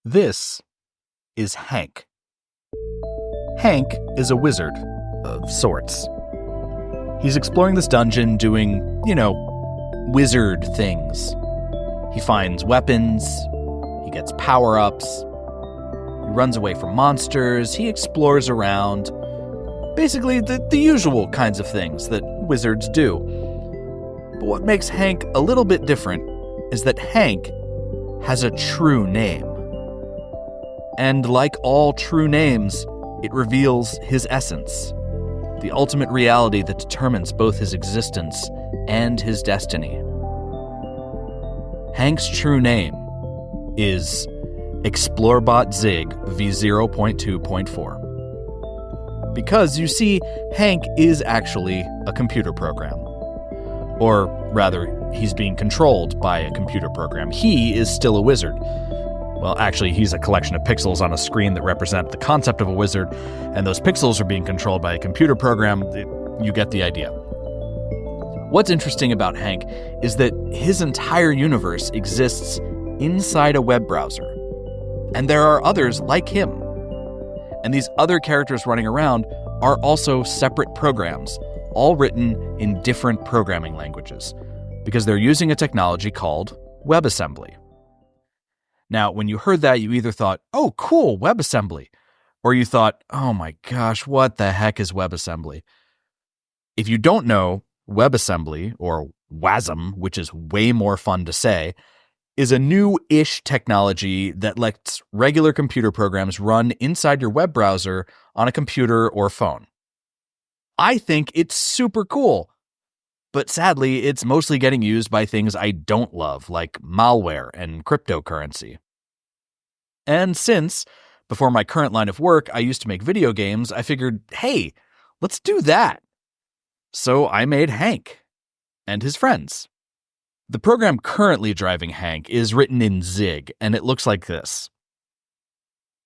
This is Hank. Hank is a wizard of sorts. He's exploring this dungeon doing, wizard things. He finds weapons, he gets power-ups, he runs away from monsters, he explores around. Basically, the usual kinds of things that wizards do. But what makes Hank a little bit different is that Hank has a true name. And like all true names, it reveals his essence, the ultimate reality that determines both his existence and his destiny. Hank's true name is Explorebot Zig v0.2.4. Because, you see, Hank is actually a computer program. Or rather, he's being controlled by a computer program. He is still a wizard. Well, actually, he's a collection of pixels on a screen that represent the concept of a wizard, and those pixels are being controlled by a computer program. You get the idea. What's interesting about Hank is that his entire universe exists inside a web browser. And there are others like him. And these other characters running around are also separate programs, all written in different programming languages, because they're using a technology called WebAssembly. Now, when you heard that, you either thought, oh, cool, WebAssembly, or you thought, oh my gosh, what the heck is WebAssembly? If you don't know, WebAssembly, or WASM, which is way more fun to say, is a new-ish technology that lets regular computer programs run inside your web browser on a computer or phone. I think it's super cool. But sadly, it's mostly getting used by things I don't love, like malware and cryptocurrency. And since, before my current line of work, I used to make video games, I figured, hey, let's do that. So I made Hank and his friends. The program currently driving Hank is written in Zig, and it looks like this.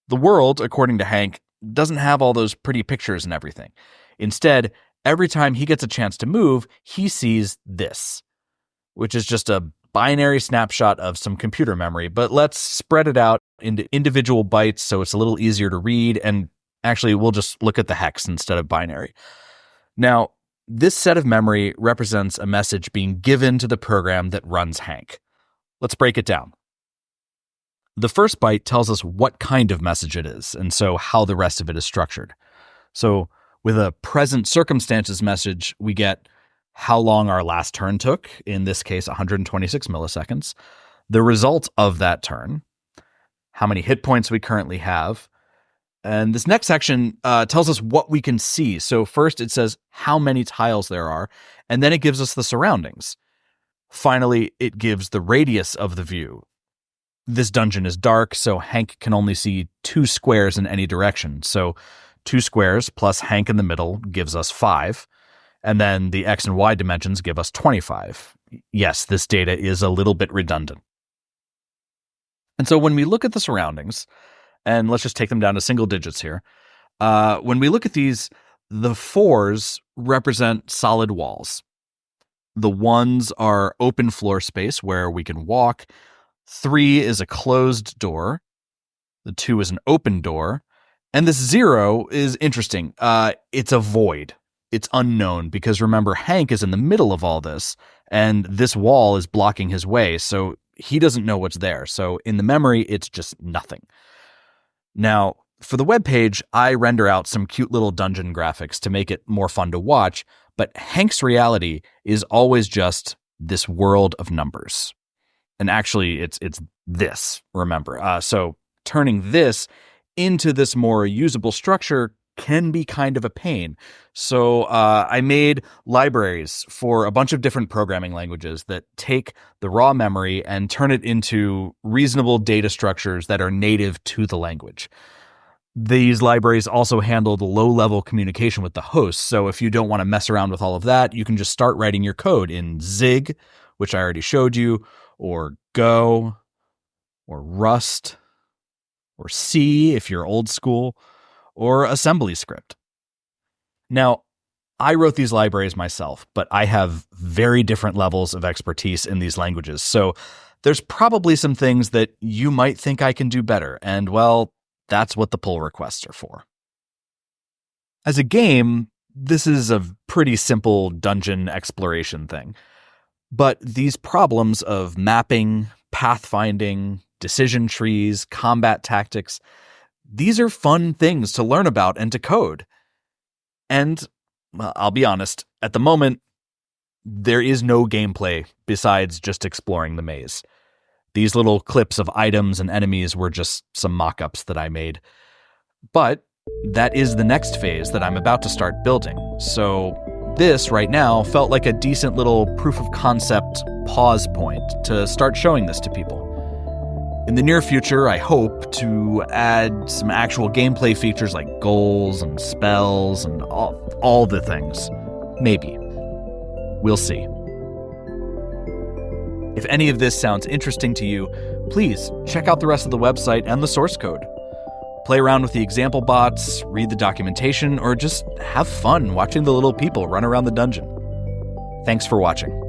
The world, according to Hank, doesn't have all those pretty pictures and everything. Instead, every time he gets a chance to move, he sees this, which is just a binary snapshot of some computer memory, but let's spread it out into individual bytes so it's a little easier to read, and actually we'll just look at the hex instead of binary. Now, this set of memory represents a message being given to the program that runs Hank. Let's break it down. The first byte tells us what kind of message it is, and so how the rest of it is structured. So, with a present circumstances message, we get how long our last turn took, in this case 126 milliseconds, the result of that turn, how many hit points we currently have, and this next section tells us what we can see. So first it says how many tiles there are, and then it gives us the surroundings. Finally, it gives the radius of the view. This dungeon is dark, so Hank can only see 2 squares in any direction, so 2 squares plus Hank in the middle gives us 5, and then the X and Y dimensions give us 25. Yes, this data is a little bit redundant. And so when we look at the surroundings, and let's just take them down to single digits here, when we look at these, the 4s represent solid walls. The 1s are open floor space where we can walk. 3 is a closed door. The 2 is an open door. And this 0 is interesting. It's a void. It's unknown because remember, Hank is in the middle of all this, and this wall is blocking his way, so he doesn't know what's there. So in the memory, it's just nothing. Now, for the web page, I render out some cute little dungeon graphics to make it more fun to watch, but Hank's reality is always just this world of numbers. And actually, it's this, remember. So turning this into this more usable structure can be kind of a pain. So I made libraries for a bunch of different programming languages that take the raw memory and turn it into reasonable data structures that are native to the language. These libraries also handle the low-level communication with the host, so if you don't want to mess around with all of that, you can just start writing your code in Zig, which I already showed you, or Go, or Rust, or C if you're old school, or assembly script. Now, I wrote these libraries myself, but I have very different levels of expertise in these languages. So there's probably some things that you might think I can do better, and well, that's what the pull requests are for. As a game, this is a pretty simple dungeon exploration thing. But these problems of mapping, pathfinding, decision trees, combat tactics, these are fun things to learn about and to code. And, well, I'll be honest, at the moment, there is no gameplay besides just exploring the maze. These little clips of items and enemies were just some mock-ups that I made. But that is the next phase that I'm about to start building, so this right now felt like a decent little proof of concept pause point to start showing this to people. In the near future, I hope to add some actual gameplay features like goals and spells and all the things. Maybe. We'll see. If any of this sounds interesting to you, please check out the rest of the website and the source code. Play around with the example bots, read the documentation, or just have fun watching the little people run around the dungeon. Thanks for watching.